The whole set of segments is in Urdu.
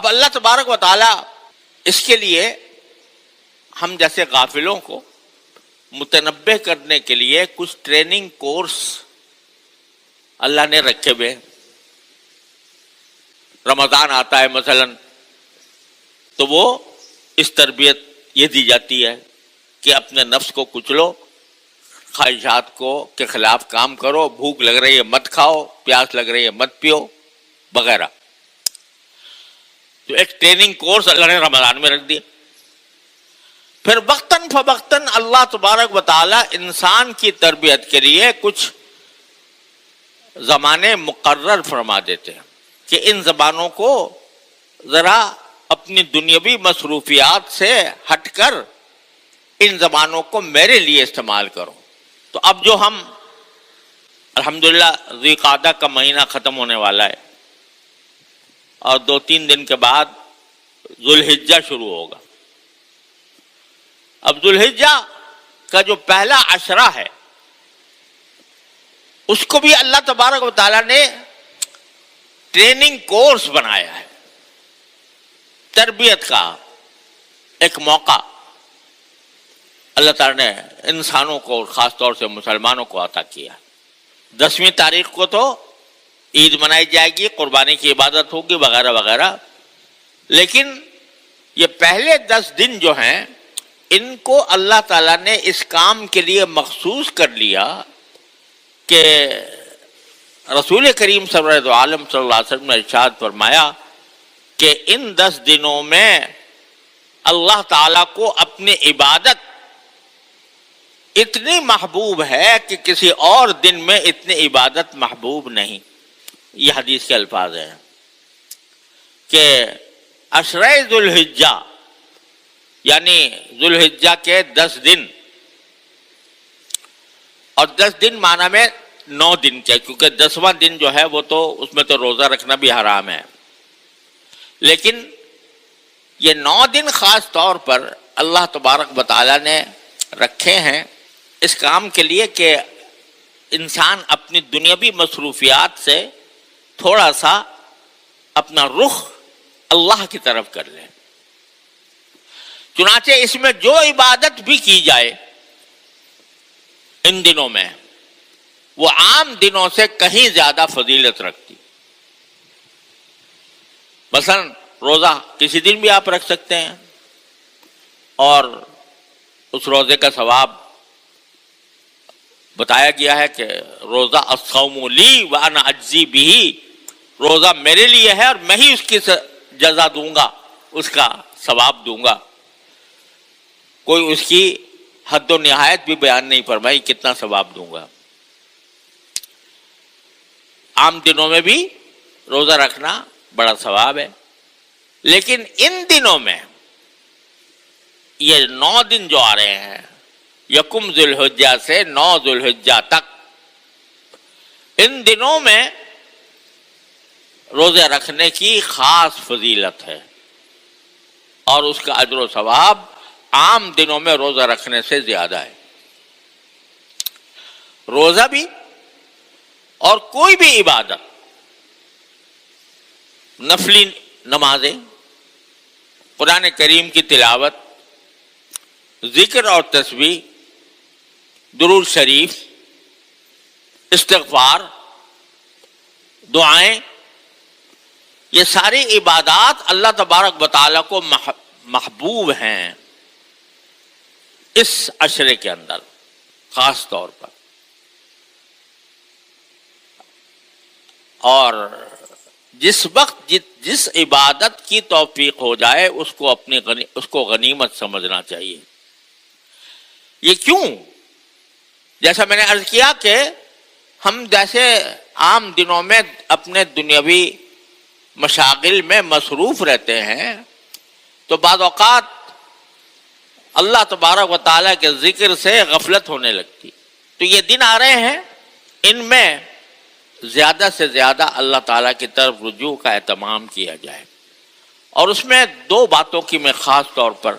اب اللہ تبارک و تعالی اس کے لیے ہم جیسے غافلوں کو متنبہ کرنے کے لیے کچھ ٹریننگ کورس اللہ نے رکھے ہوئے. رمضان آتا ہے مثلا تو وہ اس تربیت یہ دی جاتی ہے کہ اپنے نفس کو کچلو، خواہشات کو کے خلاف کام کرو، بھوک لگ رہی ہے مت کھاؤ، پیاس لگ رہی ہے مت پیو وغیرہ. تو ایک ٹریننگ کورس اللہ نے رمضان میں رکھ دیا. پھر وقتاً فوقتاً اللہ تبارک و تعالی انسان کی تربیت کے لیے کچھ زمانے مقرر فرما دیتے ہیں کہ ان زبانوں کو ذرا اپنی دنیاوی مصروفیات سے ہٹ کر ان زبانوں کو میرے لیے استعمال کرو. تو اب جو ہم الحمدللہ ذی قعدہ کا مہینہ ختم ہونے والا ہے اور 2-3 دن کے بعد ذوالحجہ شروع ہوگا. اب ذوالحجہ کا جو پہلا عشرہ ہے اس کو بھی اللہ تبارک و تعالیٰ نے ٹریننگ کورس بنایا ہے، تربیت کا ایک موقع اللہ تعالیٰ نے انسانوں کو اور خاص طور سے مسلمانوں کو عطا کیا. 10ویں تاریخ کو تو عید منائی جائے گی، قربانی کی عبادت ہوگی وغیرہ وغیرہ، لیکن یہ پہلے 10 دن جو ہیں ان کو اللہ تعالیٰ نے اس کام کے لیے مخصوص کر لیا کہ رسول کریم صلی اللہ علیہ وسلم نے ارشاد فرمایا کہ ان 10 دنوں میں اللہ تعالیٰ کو اپنی عبادت اتنی محبوب ہے کہ کسی اور دن میں اتنی عبادت محبوب نہیں. یہ حدیث کے الفاظ ہیں کہ عشرہ ذوالحجہ یعنی ذوالحجہ کے 10 دن، اور 10 دن معنی میں 9 دن کے، کیونکہ 10واں دن جو ہے وہ تو اس میں تو روزہ رکھنا بھی حرام ہے، لیکن یہ 9 دن خاص طور پر اللہ تبارک و تعالیٰ نے رکھے ہیں اس کام کے لیے کہ انسان اپنی دنیاوی مصروفیات سے تھوڑا سا اپنا رخ اللہ کی طرف کر لے. چنانچہ اس میں جو عبادت بھی کی جائے ان دنوں میں وہ عام دنوں سے کہیں زیادہ فضیلت رکھتی. مثلا روزہ کسی دن بھی آپ رکھ سکتے ہیں اور اس روزے کا ثواب بتایا گیا ہے کہ روزہ الصوم لی وانا اجزی بہ، روزہ میرے لیے ہے اور میں ہی اس کی جزا دوں گا، اس کا ثواب دوں گا. کوئی اس کی حد و نہایت بھی بیان نہیں فرمائی کتنا ثواب دوں گا. عام دنوں میں بھی روزہ رکھنا بڑا ثواب ہے، لیکن ان دنوں میں یہ 9 دن جو آ رہے ہیں یکم ذوالحجہ سے 9 ذوالحجہ تک، ان دنوں میں روزے رکھنے کی خاص فضیلت ہے اور اس کا اجر و ثواب عام دنوں میں روزہ رکھنے سے زیادہ ہے. روزہ بھی اور کوئی بھی عبادت، نفلی نمازیں، قرآن کریم کی تلاوت، ذکر اور تسبیح، درود شریف، استغفار، دعائیں، یہ ساری عبادات اللہ تبارک و تعالیٰ کو محبوب ہیں اس عشرے کے اندر خاص طور پر. اور جس وقت جس عبادت کی توفیق ہو جائے اس کو غنیمت سمجھنا چاہیے. یہ کیوں؟ جیسا میں نے عرض کیا کہ ہم جیسے عام دنوں میں اپنے دنیاوی مشاغل میں مصروف رہتے ہیں تو بعض اوقات اللہ تبارک و تعالیٰ کے ذکر سے غفلت ہونے لگتی. تو یہ دن آ رہے ہیں ان میں زیادہ سے زیادہ اللہ تعالیٰ کی طرف رجوع کا اہتمام کیا جائے. اور اس میں 2 باتوں کی میں خاص طور پر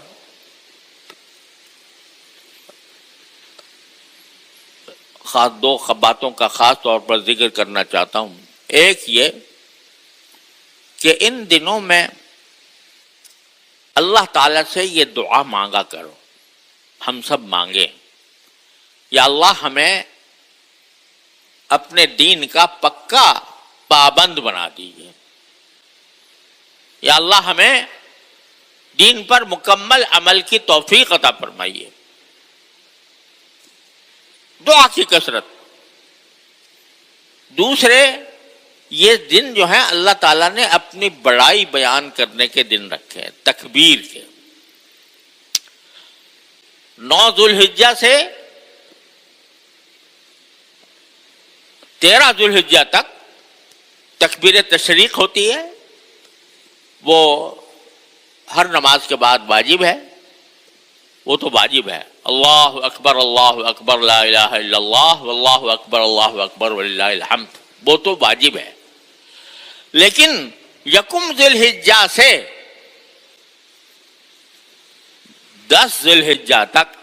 دو باتوں کا خاص طور پر ذکر کرنا چاہتا ہوں. ایک یہ کہ ان دنوں میں اللہ تعالیٰ سے یہ دعا مانگا کرو، ہم سب مانگیں، یا اللہ ہمیں اپنے دین کا پکا پابند بنا دیجیے، یا اللہ ہمیں دین پر مکمل عمل کی توفیق عطا فرمائیے۔ دعا کی کثرت۔ دوسرے، یہ دن جو ہے اللہ تعالیٰ نے اپنی بڑائی بیان کرنے کے دن رکھے ہیں، تکبیر کے۔ 9 ذوالحجہ سے 13 ذوالحجہ تک تکبیر تشریق ہوتی ہے، وہ ہر نماز کے بعد واجب ہے، وہ تو واجب ہے، اللہ اکبر لا الہ الا اللہ واللہ اکبر وللہ الحمد، وہ تو واجب ہے۔ لیکن یکم ذی الحجہ سے 10 ذی الحجہ تک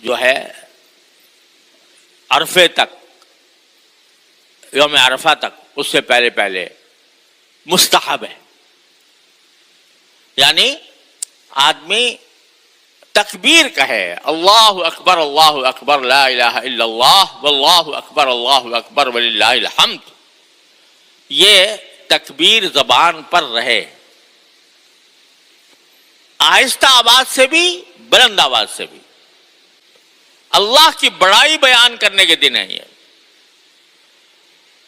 جو ہے، عرفے تک، یوم عرفہ تک، اس سے پہلے مستحب ہے، یعنی آدمی تکبیر کہے، اللہ اکبر لا الہ الا اللہ واللہ اکبر وللہ الحمد، یہ تکبیر زبان پر رہے، آہستہ آواز سے بھی، بلند آواز سے بھی۔ اللہ کی بڑائی بیان کرنے کے دن ہے یہ۔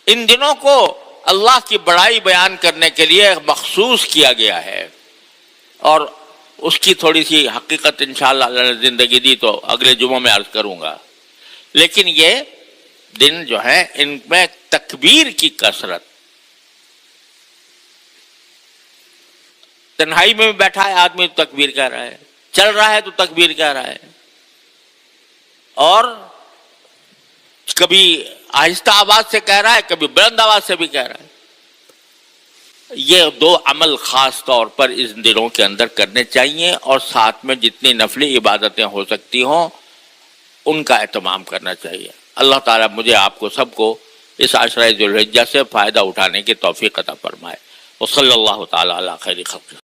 ان دنوں کو اللہ کی بڑائی بیان کرنے کے لیے مخصوص کیا گیا ہے، اور اس کی تھوڑی سی حقیقت انشاءاللہ اللہ نے زندگی دی تو اگلے جمعوں میں عرض کروں گا۔ لیکن یہ دن جو ہے، ان میں تکبیر کی کثرت، تنہائی میں بیٹھا ہے آدمی تو تکبیر کہہ رہا ہے، چل رہا ہے تو تکبیر کہہ رہا ہے، اور کبھی آہستہ آواز سے کہہ رہا ہے، کبھی بلند آواز سے بھی کہہ رہا ہے۔ یہ 2 عمل خاص طور پر اس دنوں کے اندر کرنے چاہیے، اور ساتھ میں جتنی نفلی عبادتیں ہو سکتی ہوں ان کا اہتمام کرنا چاہیے۔ اللہ تعالیٰ مجھے آپ کو سب کو اس عشرہ ذوالحجہ سے فائدہ اٹھانے کی توفیق عطا فرمائے۔ وصلی اللہ تعالیٰ علی خیر خلقہ۔